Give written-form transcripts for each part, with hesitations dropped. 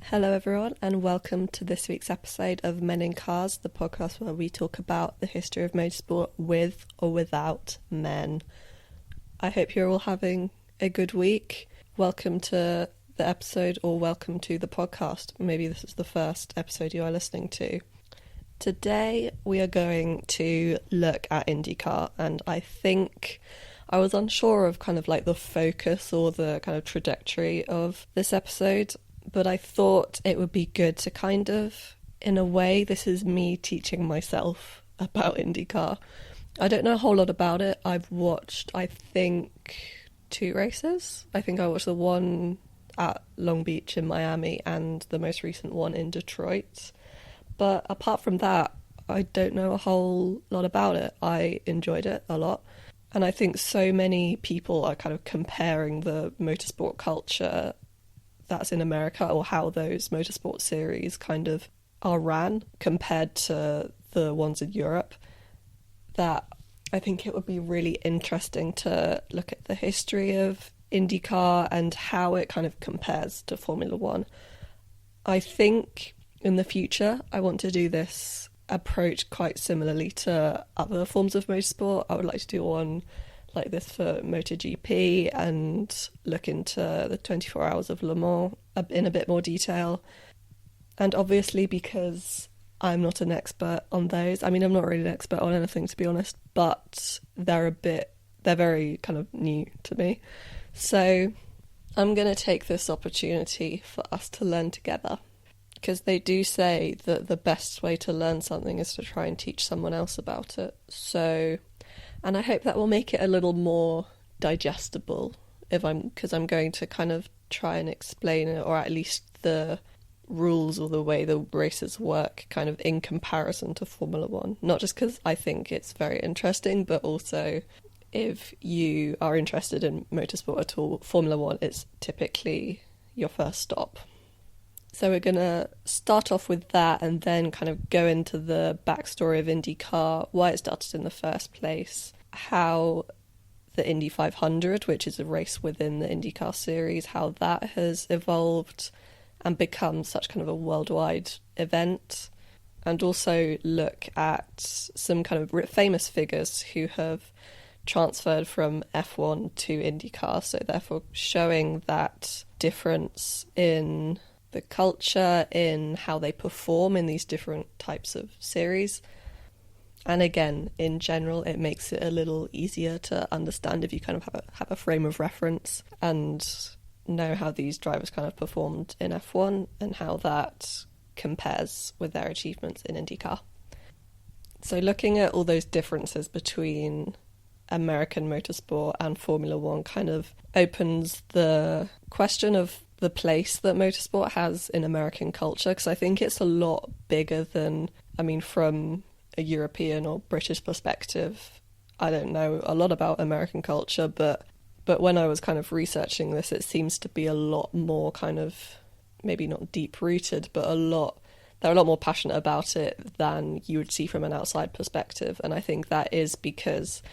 Hello everyone and welcome to this week's episode of Men in Cars, the podcast where we talk about the history of motorsport with or without men. I hope you're all having a good week. Welcome to the episode, or welcome to the podcast. Maybe this is the first episode you are listening to. Today we are going to look at IndyCar, and I think I was unsure of kind of like the focus or the kind of trajectory of this episode. But I thought it would be good to kind of, in a way, this is me teaching myself about IndyCar. I don't know a whole lot about it. I've watched, I think, 2 races. I think I watched the one at Long Beach in Miami and the most recent one in Detroit. But apart from that, I don't know a whole lot about it. I enjoyed it a lot. And I think so many people are kind of comparing the motorsport culture that's in America, or how those motorsport series kind of are ran compared to the ones in Europe, that I think it would be really interesting to look at the history of IndyCar and how it kind of compares to Formula One. I think in the future I want to do this approach quite similarly to other forms of motorsport. I would like to do one like this for MotoGP and look into the 24 Hours of Le Mans in a bit more detail. And obviously, because I'm not an expert on those, I mean, I'm not really an expert on anything, to be honest, but they're very kind of new to me. So I'm going to take this opportunity for us to learn together, because they do say that the best way to learn something is to try and teach someone else about it. And I hope that will make it a little more digestible because I'm going to kind of try and explain it, or at least the rules or the way the races work kind of in comparison to Formula One. Not just because I think it's very interesting, but also if you are interested in motorsport at all, Formula One is typically your first stop. So we're going to start off with that and then kind of go into the backstory of IndyCar, why it started in the first place, how the Indy 500, which is a race within the IndyCar series, how that has evolved and become such kind of a worldwide event, and also look at some kind of famous figures who have transferred from F1 to IndyCar, so therefore showing that difference in the culture, in how they perform in these different types of series. And again, in general, it makes it a little easier to understand if you kind of have a frame of reference and know how these drivers kind of performed in F1 and how that compares with their achievements in IndyCar. So looking at all those differences between American motorsport and Formula One kind of opens the question of the place that motorsport has in American culture, because I think it's a lot bigger than, I mean, from a European or British perspective, I don't know a lot about American culture, but when I was kind of researching this, it seems to be a lot more kind of, maybe not deep-rooted, but they're a lot more passionate about it than you would see from an outside perspective. And I think that is because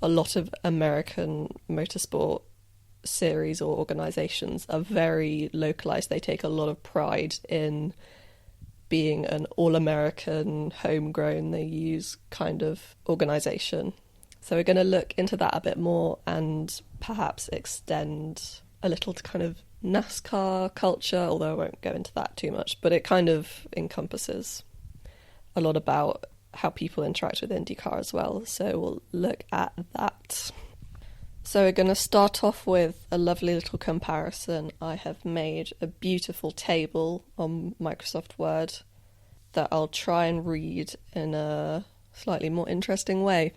a lot of American motorsport series or organizations are very localized. They take a lot of pride in being an all-American, homegrown, they use kind of organization. So we're going to look into that a bit more and perhaps extend a little to kind of NASCAR culture, although I won't go into that too much, but it kind of encompasses a lot about how people interact with IndyCar as well. So we'll look at that. So we're going to start off with a lovely little comparison. I have made a beautiful table on Microsoft Word that I'll try and read in a slightly more interesting way.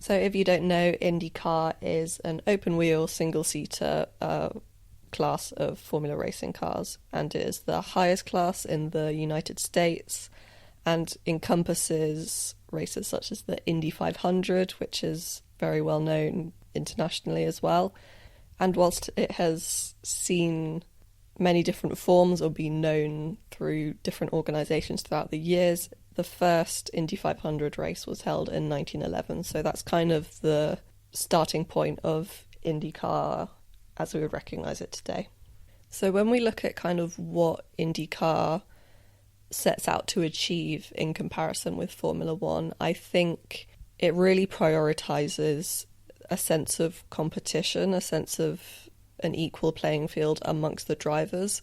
So if you don't know, IndyCar is an open-wheel, single-seater class of Formula racing cars, and it is the highest class in the United States and encompasses races such as the Indy 500, which is very well known internationally as well. And whilst it has seen many different forms or been known through different organisations throughout the years, the first Indy 500 race was held in 1911. So that's kind of the starting point of IndyCar as we would recognise it today. So when we look at kind of what IndyCar sets out to achieve in comparison with Formula One, I think it really prioritizes a sense of competition, a sense of an equal playing field amongst the drivers.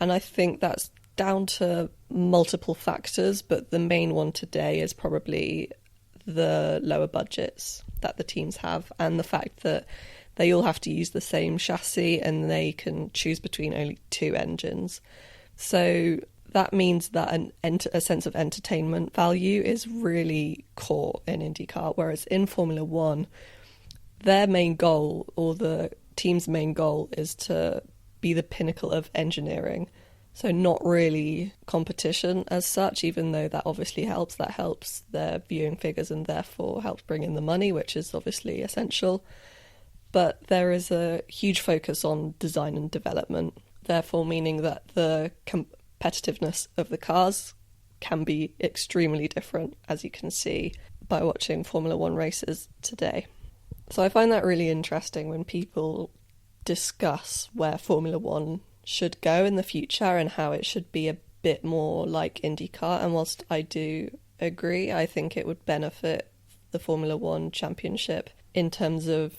And I think that's down to multiple factors, but the main one today is probably the lower budgets that the teams have and the fact that they all have to use the same chassis and they can choose between only two engines. So that means that a sense of entertainment value is really core in IndyCar, whereas in Formula One, their main goal, or the team's main goal, is to be the pinnacle of engineering. So not really competition as such, even though that obviously helps. That helps their viewing figures and therefore helps bring in the money, which is obviously essential. But there is a huge focus on design and development, therefore meaning that the competitiveness of the cars can be extremely different, as you can see by watching Formula One races today. So I find that really interesting when people discuss where Formula One should go in the future and how it should be a bit more like IndyCar. And whilst I do agree, I think it would benefit the Formula One championship in terms of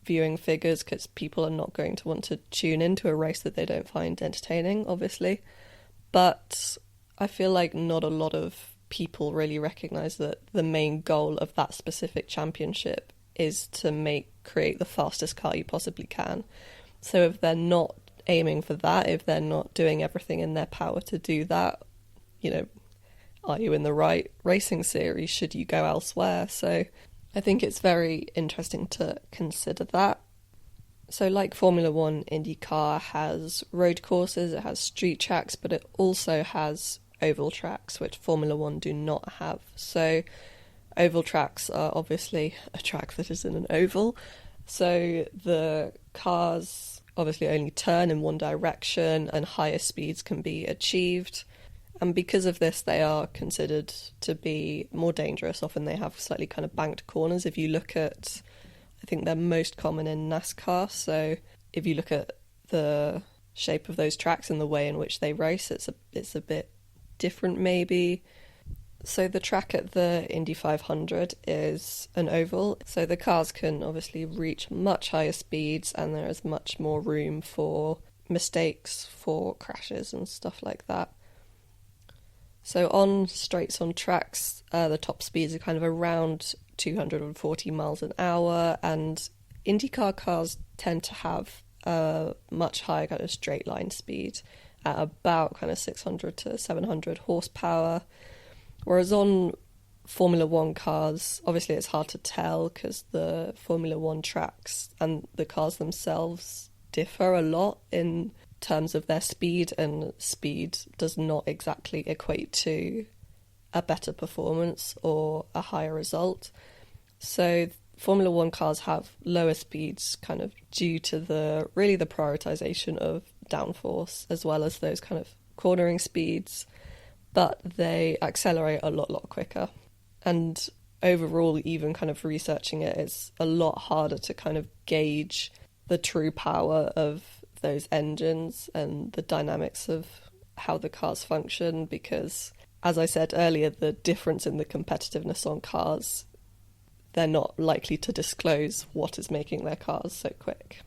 viewing figures, because people are not going to want to tune into a race that they don't find entertaining, obviously. But I feel like not a lot of people really recognise that the main goal of that specific championship is to create the fastest car you possibly can. So if they're not aiming for that, if they're not doing everything in their power to do that, are you in the right racing series? Should you go elsewhere? So I think it's very interesting to consider that. So like Formula One, IndyCar has road courses, it has street tracks, but it also has oval tracks, which Formula One do not have. So oval tracks are obviously a track that is in an oval. So the cars obviously only turn in one direction and higher speeds can be achieved. And because of this, they are considered to be more dangerous. Often they have slightly kind of banked corners. If you look at, I think they're most common in NASCAR. So if you look at the shape of those tracks and the way in which they race, it's a bit different maybe. So the track at the Indy 500 is an oval, so the cars can obviously reach much higher speeds and there is much more room for mistakes, for crashes and stuff like that. So on straights on tracks, the top speeds are kind of around 240 miles an hour, and IndyCar cars tend to have a much higher kind of straight line speed at about kind of 600 to 700 horsepower. Whereas on Formula One cars, obviously it's hard to tell because the Formula One tracks and the cars themselves differ a lot in terms of their speed, and speed does not exactly equate to a better performance or a higher result. So Formula One cars have lower speeds kind of due to the prioritization of downforce as well as those kind of cornering speeds, but they accelerate a lot quicker. And overall, even kind of researching it, it's a lot harder to kind of gauge the true power of those engines and the dynamics of how the cars function, because, as I said earlier, the difference in the competitiveness on cars, they're not likely to disclose what is making their cars so quick.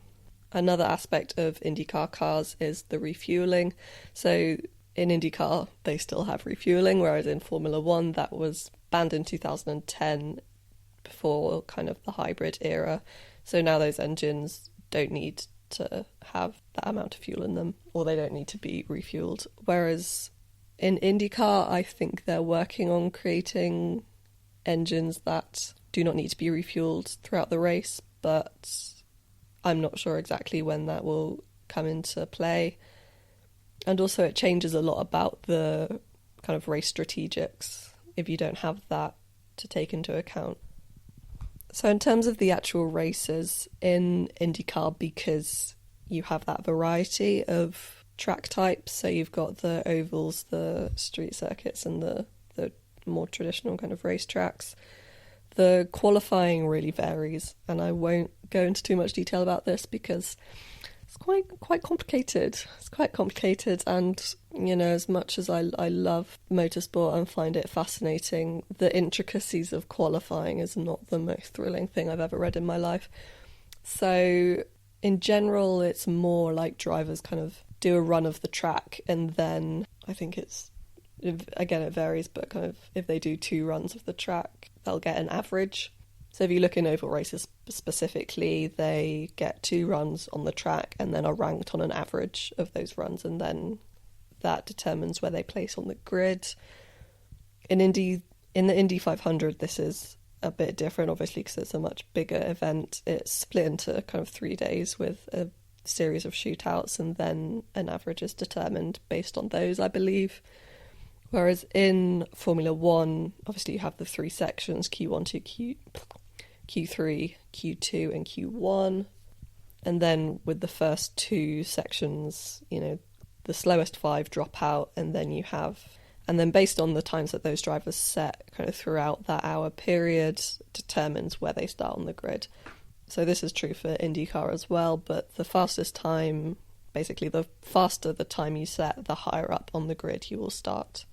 Another aspect of IndyCar cars is the refueling. So in IndyCar, they still have refueling, whereas in Formula One, that was banned in 2010 before kind of the hybrid era. So now those engines don't need to have that amount of fuel in them, or they don't need to be refueled. Whereas in IndyCar, I think they're working on creating engines that do not need to be refueled throughout the race, but I'm not sure exactly when that will come into play. And also it changes a lot about the kind of race strategics if you don't have that to take into account. So in terms of the actual races in IndyCar, because you have that variety of track types, so you've got the ovals, the street circuits and the more traditional kind of race tracks, the qualifying really varies, and I won't go into too much detail about this because It's quite complicated. It's quite complicated, and as much as I love motorsport and find it fascinating, the intricacies of qualifying is not the most thrilling thing I've ever read in my life. So in general, it's more like drivers kind of do a run of the track, and then I think again, it varies, but kind of if they do 2 runs of the track, they'll get an average. So if you look in oval races specifically, they get 2 runs on the track and then are ranked on an average of those runs, and then that determines where they place on the grid. In the Indy 500, this is a bit different, obviously, because it's a much bigger event. It's split into kind of 3 days with a series of shootouts, and then an average is determined based on those, I believe. Whereas in Formula One, obviously you have the 3 sections, Q1 to Q3, Q2 and Q1. And then with the first 2 sections, the slowest 5 drop out, and then based on the times that those drivers set kind of throughout that hour period determines where they start on the grid. So this is true for IndyCar as well, but the fastest time, basically the faster the time you set, the higher up on the grid you will start.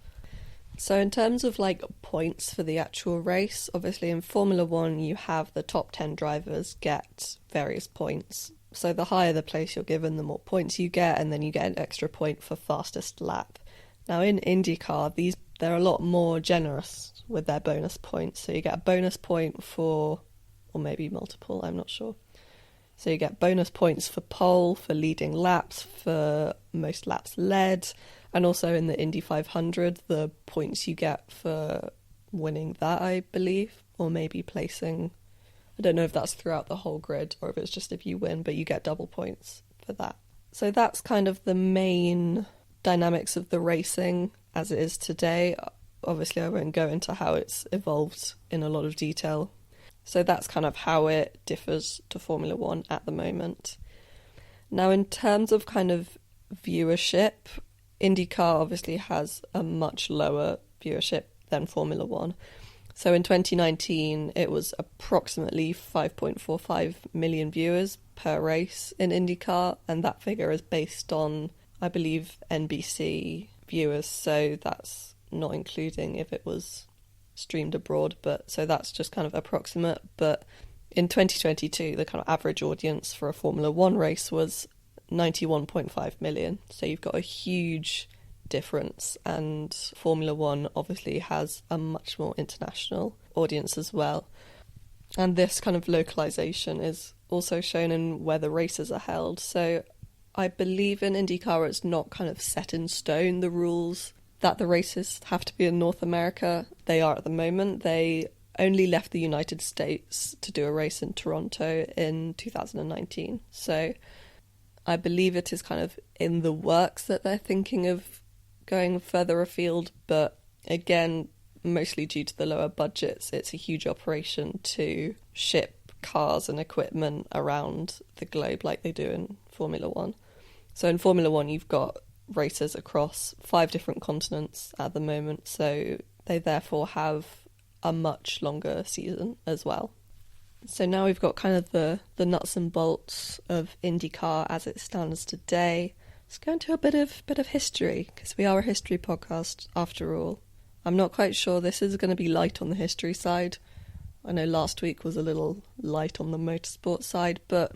So in terms of points for the actual race, obviously in Formula One you have the top 10 drivers get various points. So the higher the place you're given, the more points you get, and then you get an extra point for fastest lap. Now in IndyCar, they're a lot more generous with their bonus points. So you get a bonus point for, or maybe multiple, I'm not sure. So you get bonus points for pole, for leading laps, for most laps led, and also in the Indy 500, the points you get for winning that, I believe, or maybe placing. I don't know if that's throughout the whole grid or if it's just if you win, but you get double points for that. So that's kind of the main dynamics of the racing as it is today. Obviously, I won't go into how it's evolved in a lot of detail. So that's kind of how it differs to Formula One at the moment. Now, in terms of kind of viewership, IndyCar obviously has a much lower viewership than Formula One. So in 2019, it was approximately 5.45 million viewers per race in IndyCar, and that figure is based on, I believe, NBC viewers, so that's not including if it was streamed abroad, but so that's just kind of approximate. But in 2022, the kind of average audience for a Formula One race was 91.5 million, so you've got a huge difference, and Formula One obviously has a much more international audience as well, and this kind of localization is also shown in where the races are held. So I believe in IndyCar it's not kind of set in stone, the rules that the races have to be in North America. They are at the moment. They only left the United States to do a race in Toronto in 2019, so I believe it is kind of in the works that they're thinking of going further afield, but again, mostly due to the lower budgets, it's a huge operation to ship cars and equipment around the globe like they do in Formula One. So in Formula One, you've got races across 5 different continents at the moment, so they therefore have a much longer season as well. So now we've got kind of the nuts and bolts of IndyCar as it stands today. Let's go into a bit of history, because we are a history podcast after all. I'm not quite sure this is going to be light on the history side. I know last week was a little light on the motorsport side, but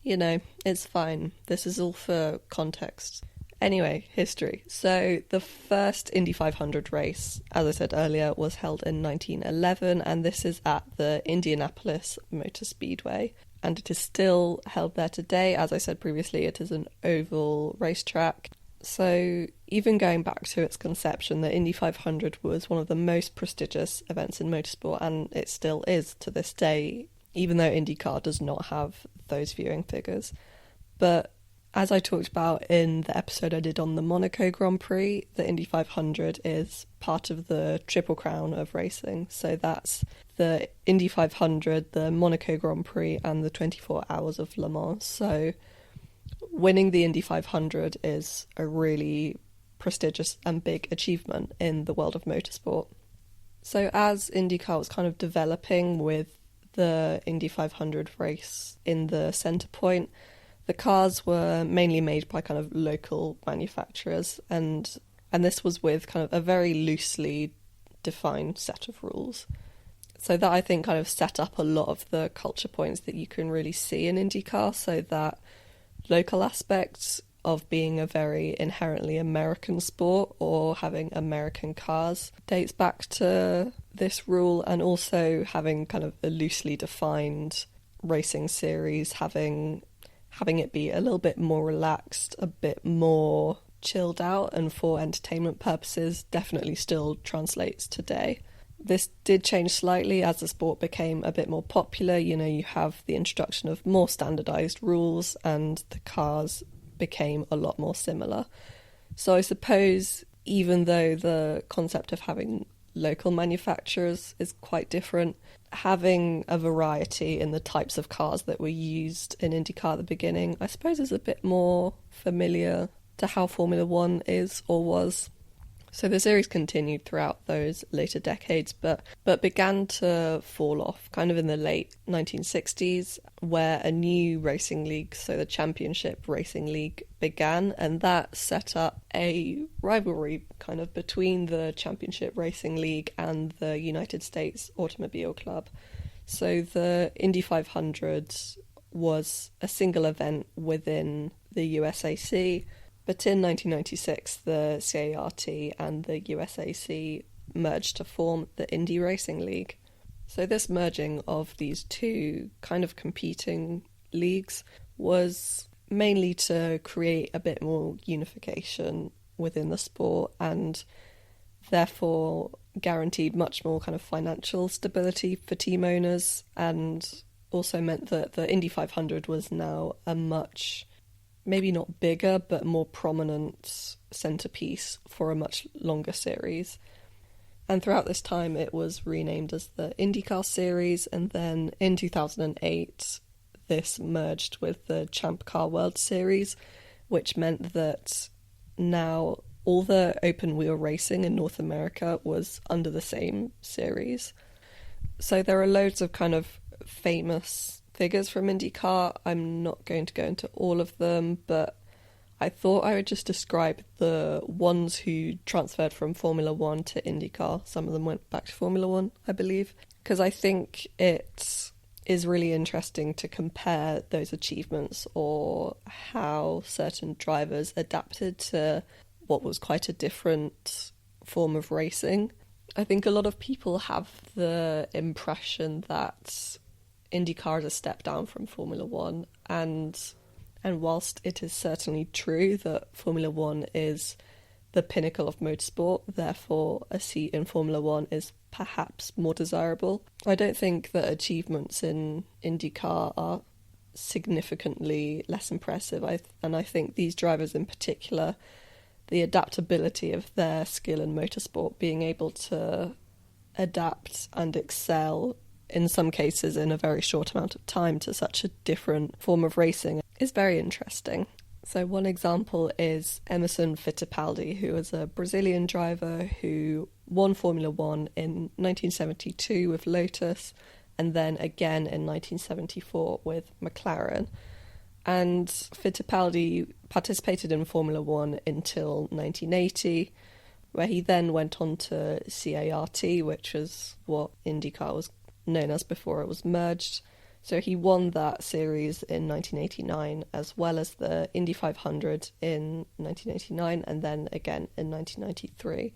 it's fine. This is all for context. Anyway, history. So the first Indy 500 race, as I said earlier, was held in 1911, and this is at the Indianapolis Motor Speedway, and it is still held there today. As I said previously, it is an oval racetrack. So even going back to its conception, the Indy 500 was one of the most prestigious events in motorsport, and it still is to this day, even though IndyCar does not have those viewing figures. But as I talked about in the episode I did on the Monaco Grand Prix, the Indy 500 is part of the Triple Crown of racing. So that's the Indy 500, the Monaco Grand Prix, and the 24 Hours of Le Mans. So winning the Indy 500 is a really prestigious and big achievement in the world of motorsport. So as IndyCar was kind of developing with the Indy 500 race in the centre point, The cars were mainly made by kind of local manufacturers, and this was with kind of a very loosely defined set of rules. So that, I think, kind of set up a lot of the culture points that you can really see in IndyCar, so that local aspects of being a very inherently American sport or having American cars dates back to this rule, and also having kind of a loosely defined racing series, having it be a little bit more relaxed, a bit more chilled out, and for entertainment purposes definitely still translates today. This did change slightly as the sport became a bit more popular. You have the introduction of more standardised rules, and the cars became a lot more similar. So I suppose, even though the concept of having local manufacturers is quite different, having a variety in the types of cars that were used in IndyCar at the beginning, I suppose, is a bit more familiar to how Formula One is or was. So the series continued throughout those later decades, but began to fall off kind of in the late 1960s, where a new racing league, so the Championship Racing League, began, and that set up a rivalry kind of between the Championship Racing League and the United States Automobile Club. So the Indy 500 was a single event within the USAC, but in 1996, the CART and the USAC merged to form the Indy Racing League. So this merging of these two kind of competing leagues was mainly to create a bit more unification within the sport, and therefore guaranteed much more kind of financial stability for team owners, and also meant that the Indy 500 was now a much, maybe not bigger, but more prominent centrepiece for a much longer series. And throughout this time, it was renamed as the IndyCar Series, and then in 2008, this merged with the Champ Car World Series, which meant that now all the open-wheel racing in North America was under the same series. So there are loads of kind of famous figures from IndyCar. I'm not going to go into all of them, but I thought I would just describe the ones who transferred from Formula One to IndyCar. Some of them went back to Formula One, I believe, because I think it is really interesting to compare those achievements, or how certain drivers adapted to what was quite a different form of racing. I think a lot of people have the impression that IndyCar is a step down from Formula One, and whilst it is certainly true that Formula One is the pinnacle of motorsport, therefore a seat in Formula One is perhaps more desirable, I don't think that achievements in IndyCar are significantly less impressive. And I think these drivers in particular, the adaptability of their skill in motorsport, being able to adapt and excel in some cases in a very short amount of time to such a different form of racing, is very interesting. So one example is Emerson Fittipaldi, who was a Brazilian driver who won Formula One in 1972 with Lotus, and then again in 1974 with McLaren. And Fittipaldi participated in Formula One until 1980, where he then went on to CART, which was what IndyCar was known as before it was merged. So he won that series in 1989, as well as the Indy 500 in 1989, and then again in 1993.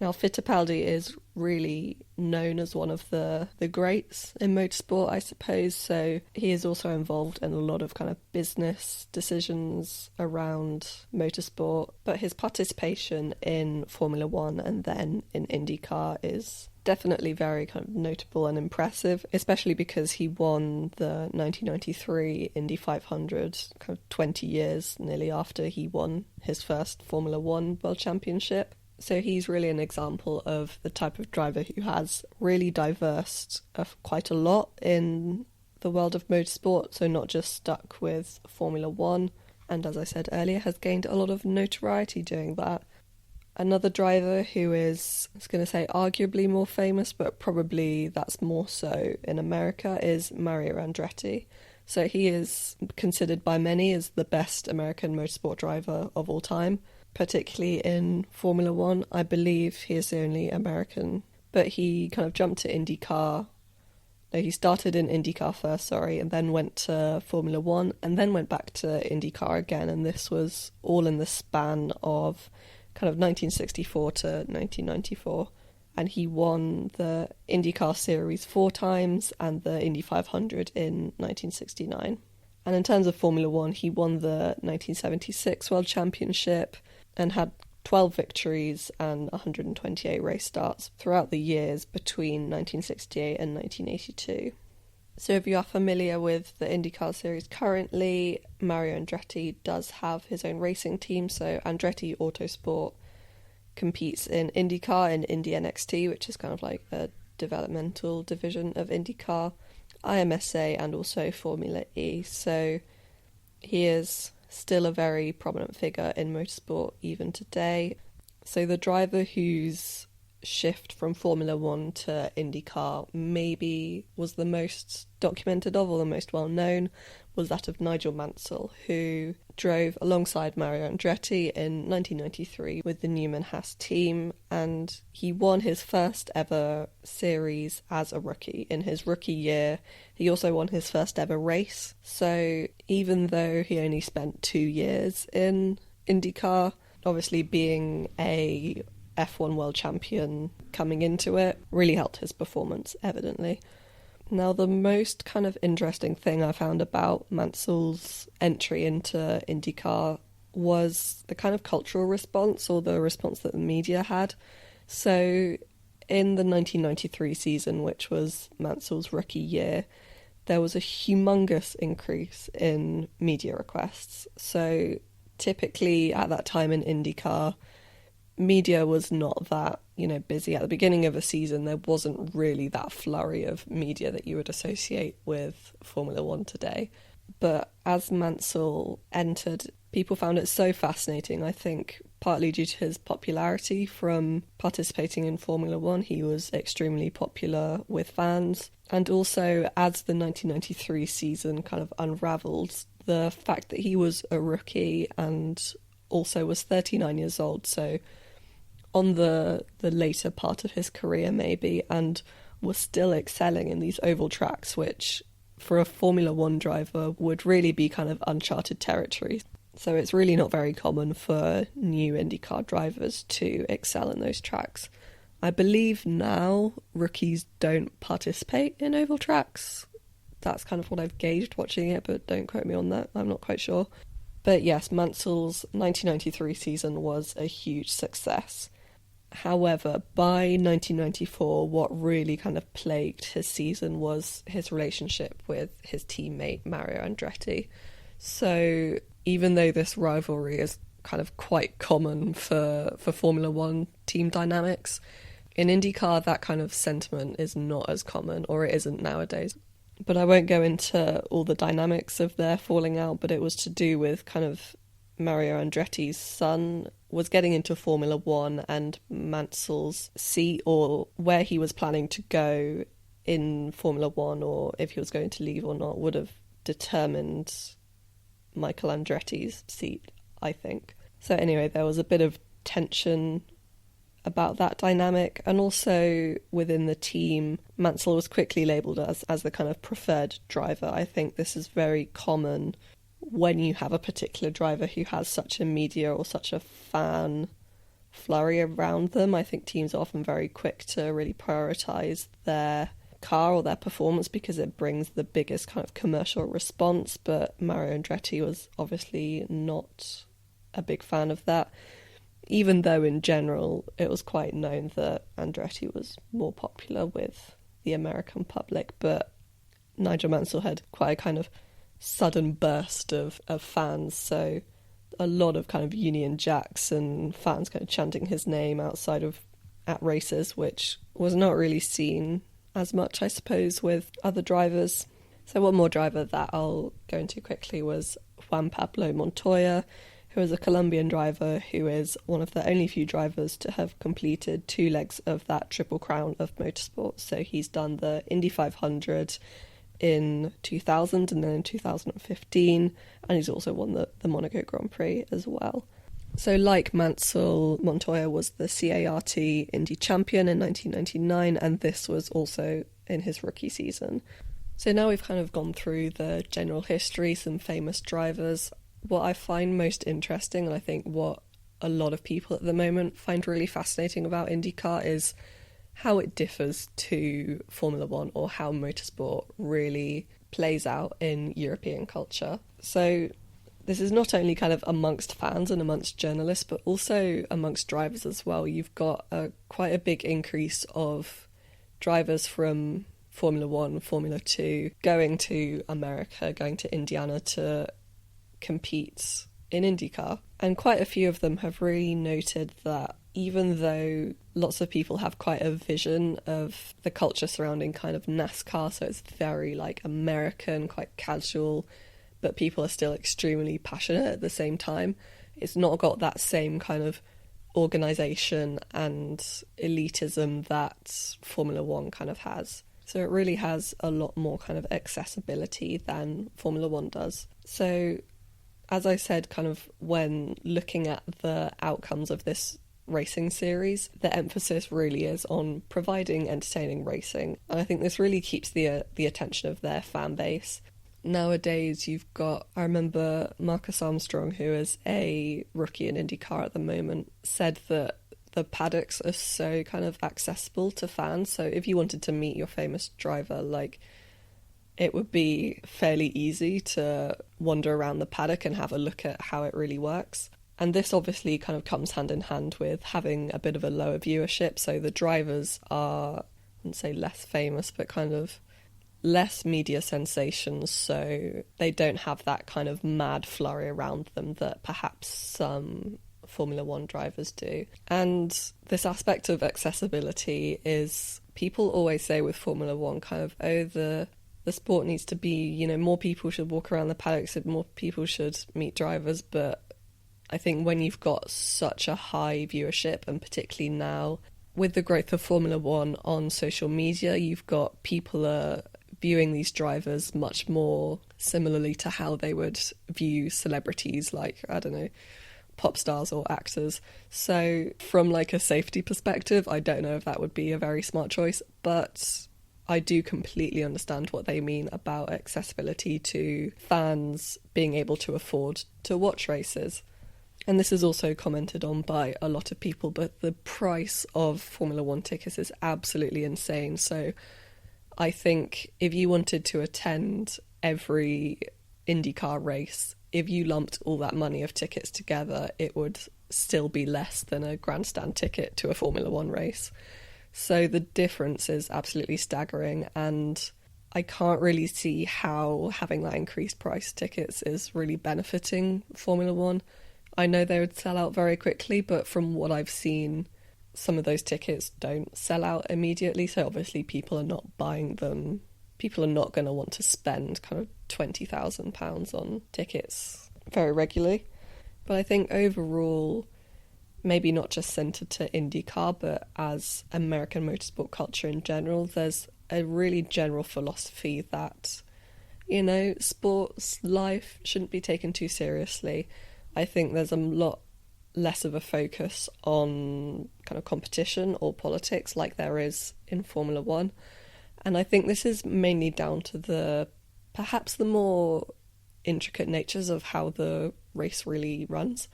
Now, Fittipaldi is really known as one of the greats in motorsport, I suppose. So he is also involved in a lot of kind of business decisions around motorsport. But his participation in Formula One and then in IndyCar is definitely very kind of notable and impressive, especially because he won the 1993 Indy 500 kind of 20 years nearly after he won his first Formula One World Championship. So he's really an example of the type of driver who has really diversed quite a lot in the world of motorsport, so not just stuck with Formula One, and as I said earlier, has gained a lot of notoriety doing that. Another driver who is, I was going to say arguably more famous, but probably that's more so in America, is Mario Andretti. So he is considered by many as the best American motorsport driver of all time, particularly in Formula One. I believe he is the only American, but he kind of jumped to IndyCar. No, he started in IndyCar first, and then went to Formula One, and then went back to IndyCar again, and this was all in the span of kind of 1964 to 1994. And he won the IndyCar Series 4 times and the Indy 500 in 1969. And in terms of Formula One, he won the 1976 World Championship and had 12 victories and 128 race starts throughout the years between 1968 and 1982. So if you are familiar with the IndyCar Series currently, Mario Andretti does have his own racing team. So Andretti Autosport competes in IndyCar and Indy NXT, which is kind of like a developmental division of IndyCar, IMSA, and also Formula E. So he is still a very prominent figure in motorsport even today. So the driver whose shift from Formula One to IndyCar maybe was the most documented of, or the most well known, was that of Nigel Mansell, who drove alongside Mario Andretti in 1993 with the Newman Haas team, and he won his first ever series as a rookie. In his rookie year, he also won his first ever race. So even though he only spent 2 years in IndyCar, obviously being a F1 world champion coming into it really helped his performance, evidently. Now, the most kind of interesting thing I found about Mansell's entry into IndyCar was the kind of cultural response, or the response that the media had. So in the 1993 season, which was Mansell's rookie year, there was a humongous increase in media requests. So typically at that time in IndyCar, media was not that, busy. At the beginning of a season, there wasn't really that flurry of media that you would associate with Formula One today. But as Mansell entered, people found it so fascinating, I think, partly due to his popularity from participating in Formula One. He was extremely popular with fans. And also, as the 1993 season kind of unravelled, the fact that he was a rookie and also was 39 years old, so on the later part of his career maybe, and was still excelling in these oval tracks, which for a Formula One driver would really be kind of uncharted territory. So it's really not very common for new IndyCar drivers to excel in those tracks. I believe now rookies don't participate in oval tracks. That's kind of what I've gauged watching it, but don't quote me on that. I'm not quite sure. But yes, Mansell's 1993 season was a huge success. However, by 1994, what really kind of plagued his season was his relationship with his teammate Mario Andretti. So even though this rivalry is kind of quite common for Formula One team dynamics, in IndyCar that kind of sentiment is not as common, or it isn't nowadays. But I won't go into all the dynamics of their falling out, but it was to do with kind of Mario Andretti's son was getting into Formula One, and Mansell's seat, or where he was planning to go in Formula One, or if he was going to leave or not, would have determined Michael Andretti's seat, I think. So anyway, there was a bit of tension about that dynamic, and also within the team, Mansell was quickly labelled as the kind of preferred driver. I think this is very common when you have a particular driver who has such a media or such a fan flurry around them. I think teams are often very quick to really prioritise their car or their performance because it brings the biggest kind of commercial response, but Mario Andretti was obviously not a big fan of that, even though in general it was quite known that Andretti was more popular with the American public. But Nigel Mansell had quite a kind of sudden burst of fans, so a lot of kind of Union Jacks and fans kind of chanting his name at races, which was not really seen as much, I suppose, with other drivers. So one more driver that I'll go into quickly was Juan Pablo Montoya, who is a Colombian driver who is one of the only few drivers to have completed 2 legs of that Triple Crown of motorsport. So he's done the Indy 500, in 2000 and then in 2015, and he's also won the Monaco Grand Prix as well. So like Mansell, Montoya was the CART Indy champion in 1999, and this was also in his rookie season. So now we've kind of gone through the general history, some famous drivers. What I find most interesting, and I think what a lot of people at the moment find really fascinating about IndyCar, is how it differs to Formula One, or how motorsport really plays out in European culture. So this is not only kind of amongst fans and amongst journalists, but also amongst drivers as well. You've got quite a big increase of drivers from Formula One, Formula 2, going to America, going to Indiana to compete in IndyCar. And quite a few of them have really noted that even though lots of people have quite a vision of the culture surrounding kind of NASCAR, so it's very like American, quite casual, but people are still extremely passionate at the same time. It's not got that same kind of organisation and elitism that Formula One kind of has. So it really has a lot more kind of accessibility than Formula One does. So as I said, kind of when looking at the outcomes of this racing series, the emphasis really is on providing entertaining racing. And I think this really keeps the attention of their fan base. Nowadays, you've got, I remember Marcus Armstrong, who is a rookie in IndyCar at the moment, said that the paddocks are so kind of accessible to fans. So if you wanted to meet your famous driver, like, it would be fairly easy to wander around the paddock and have a look at how it really works. And this obviously kind of comes hand in hand with having a bit of a lower viewership. So the drivers are, I wouldn't say less famous, but kind of less media sensations, so they don't have that kind of mad flurry around them that perhaps some Formula One drivers do. And this aspect of accessibility is, people always say with Formula One kind of, oh, the sport needs to be, you know, more people should walk around the paddocks, more people should meet drivers. But I think when you've got such a high viewership, and particularly now with the growth of Formula One on social media, you've got people viewing these drivers much more similarly to how they would view celebrities like, I don't know, pop stars or actors. So from like a safety perspective, I don't know if that would be a very smart choice, but I do completely understand what they mean about accessibility to fans being able to afford to watch races. And this is also commented on by a lot of people, but the price of Formula One tickets is absolutely insane. So I think if you wanted to attend every IndyCar race, if you lumped all that money of tickets together, it would still be less than a grandstand ticket to a Formula One race. So the difference is absolutely staggering, and I can't really see how having that increased price tickets is really benefiting Formula One. I know they would sell out very quickly, but from what I've seen, some of those tickets don't sell out immediately, so obviously people are not buying them. People are not going to want to spend kind of £20,000 on tickets very regularly. But I think overall, maybe not just centred to IndyCar, but as American motorsport culture in general, there's a really general philosophy that, you know, sports life shouldn't be taken too seriously. I think there's a lot less of a focus on kind of competition or politics like there is in Formula One. And I think this is mainly down to perhaps the more intricate natures of how the race really runs.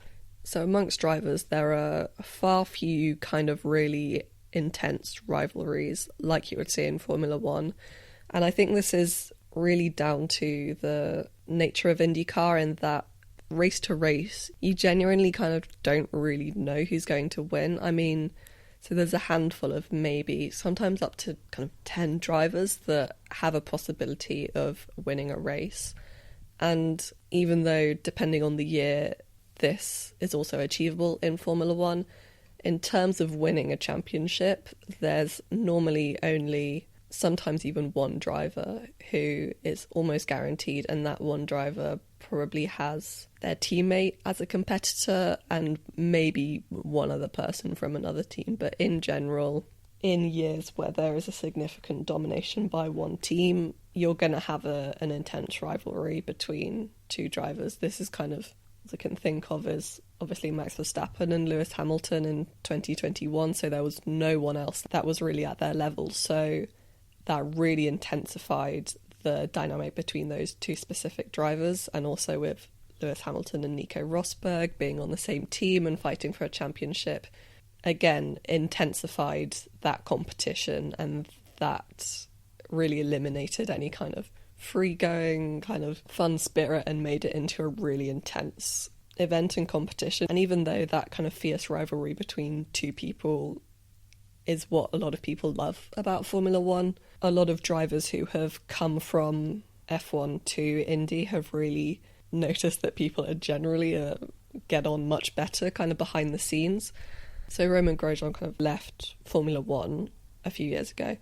So amongst drivers, there are far few kind of really intense rivalries like you would see in Formula One. And I think this is really down to the nature of IndyCar, in that race to race, you genuinely kind of don't really know who's going to win. I mean, so there's a handful of maybe sometimes up to kind of 10 drivers that have a possibility of winning a race. And even though, depending on the year, this is also achievable in Formula One, in terms of winning a championship, there's normally only sometimes even one driver who is almost guaranteed, and that one driver probably has their teammate as a competitor and maybe one other person from another team. But in general, in years where there is a significant domination by one team, you're going to have an intense rivalry between two drivers. This is kind of, as I can think of, is obviously Max Verstappen and Lewis Hamilton in 2021, so there was no one else that was really at their level. So that really intensified the dynamic between those two specific drivers, and also with Lewis Hamilton and Nico Rosberg being on the same team and fighting for a championship, again, intensified that competition, and that really eliminated any kind of free-going, kind of fun spirit and made it into a really intense event and competition. And even though that kind of fierce rivalry between two people is what a lot of people love about Formula One, a lot of drivers who have come from F1 to Indy have really noticed that people are generally get on much better kind of behind the scenes. So Roman Grosjean kind of left Formula One a few years ago,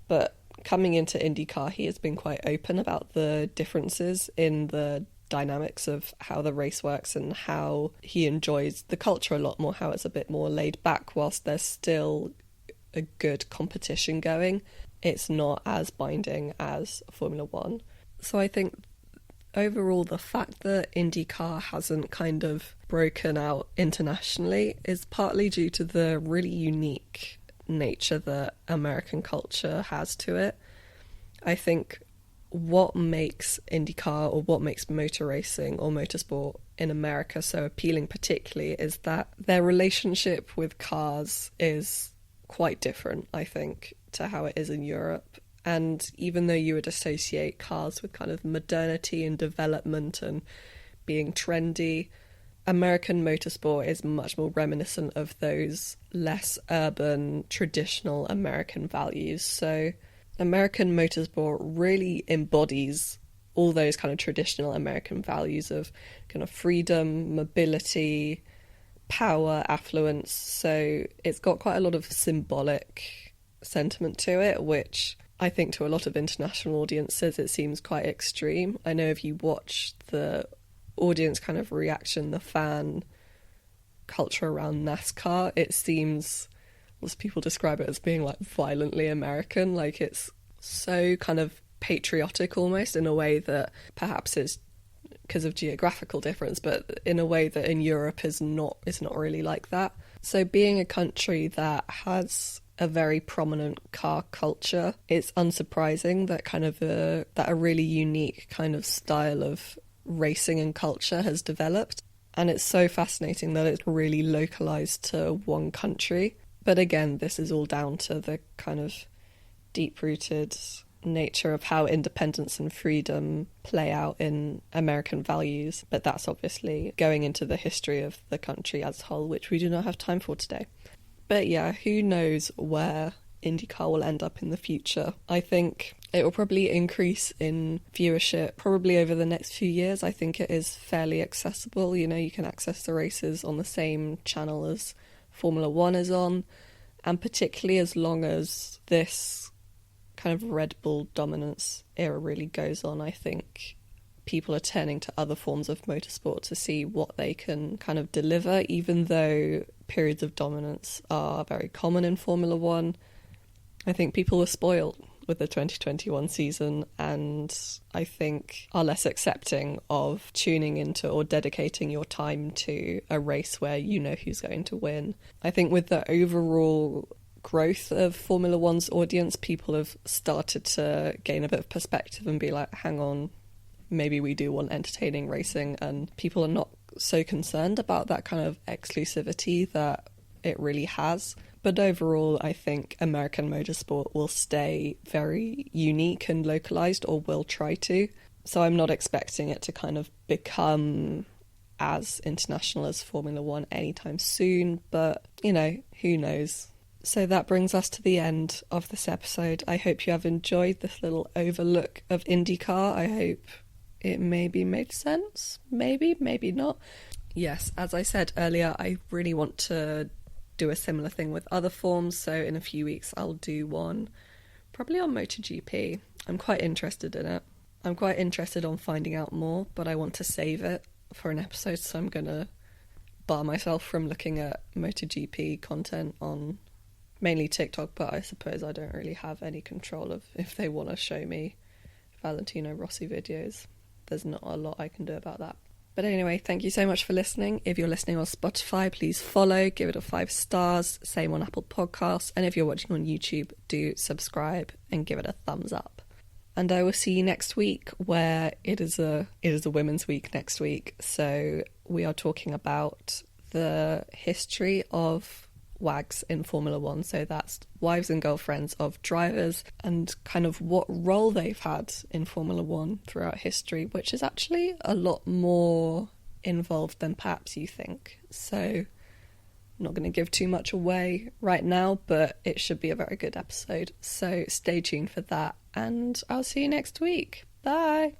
but coming into IndyCar, he has been quite open about the differences in the dynamics of how the race works and how he enjoys the culture a lot more, how it's a bit more laid back whilst there's still a good competition going. It's not as binding as Formula One. So I think overall the fact that IndyCar hasn't kind of broken out internationally is partly due to the really unique nature that American culture has to it. I think what makes IndyCar, or what makes motor racing or motorsport in America so appealing particularly, is that their relationship with cars is quite different, I think, to how it is in Europe. And even though you would associate cars with kind of modernity and development and being trendy, American motorsport is much more reminiscent of those less urban, traditional American values. So American motorsport really embodies all those kind of traditional American values of kind of freedom, mobility, power, affluence. So it's got quite a lot of symbolic sentiment to it, which I think to a lot of international audiences it seems quite extreme. I know if you watch the audience kind of reaction, the fan culture around NASCAR, it seems, as people describe it, as being like violently American. Like it's so kind of patriotic almost, in a way that perhaps is because of geographical difference, but in a way that in Europe is not really like that. So being a country that has a very prominent car culture, it's unsurprising that kind of that a really unique kind of style of racing and culture has developed. And it's so fascinating that it's really localized to one country. But again, this is all down to the kind of deep-rooted nature of how independence and freedom play out in American values. But that's obviously going into the history of the country as a whole, which we do not have time for today. But yeah, who knows where IndyCar will end up in the future. I think it will probably increase in viewership probably over the next few years. I think it is fairly accessible. You know, you can access the races on the same channel as Formula One is on. And particularly as long as this kind of Red Bull dominance era really goes on, I think people are turning to other forms of motorsport to see what they can kind of deliver, even though periods of dominance are very common in Formula One. I think people were spoiled with the 2021 season, and I think are less accepting of tuning into or dedicating your time to a race where you know who's going to win. I think with the overall growth of Formula One's audience, people have started to gain a bit of perspective and be like, hang on, maybe we do want entertaining racing, and people are not so concerned about that kind of exclusivity that it really has. But overall, I think American motorsport will stay very unique and localized, or will try to. So I'm not expecting it to kind of become as international as Formula One anytime soon, but, you know, who knows? So that brings us to the end of this episode. I hope you have enjoyed this little overlook of IndyCar. I hope it maybe made sense. Maybe not. Yes, as I said earlier, I really want to do a similar thing with other forms, so in a few weeks I'll do one probably on MotoGP. I'm quite interested in it. I'm quite interested on finding out more, but I want to save it for an episode, so I'm going to bar myself from looking at MotoGP content on mainly TikTok, but I suppose I don't really have any control of if they want to show me Valentino Rossi videos. There's not a lot I can do about that. But anyway, thank you so much for listening. If you're listening on Spotify, please follow, give it a 5 stars, same on Apple Podcasts. And if you're watching on YouTube, do subscribe and give it a thumbs up. And I will see you next week, where it is a Women's Week next week. So we are talking about the history of WAGs in Formula One. So that's wives and girlfriends of drivers, and kind of what role they've had in Formula One throughout history, which is actually a lot more involved than perhaps you think. So I'm not going to give too much away right now, but it should be a very good episode. So stay tuned for that, and I'll see you next week. Bye.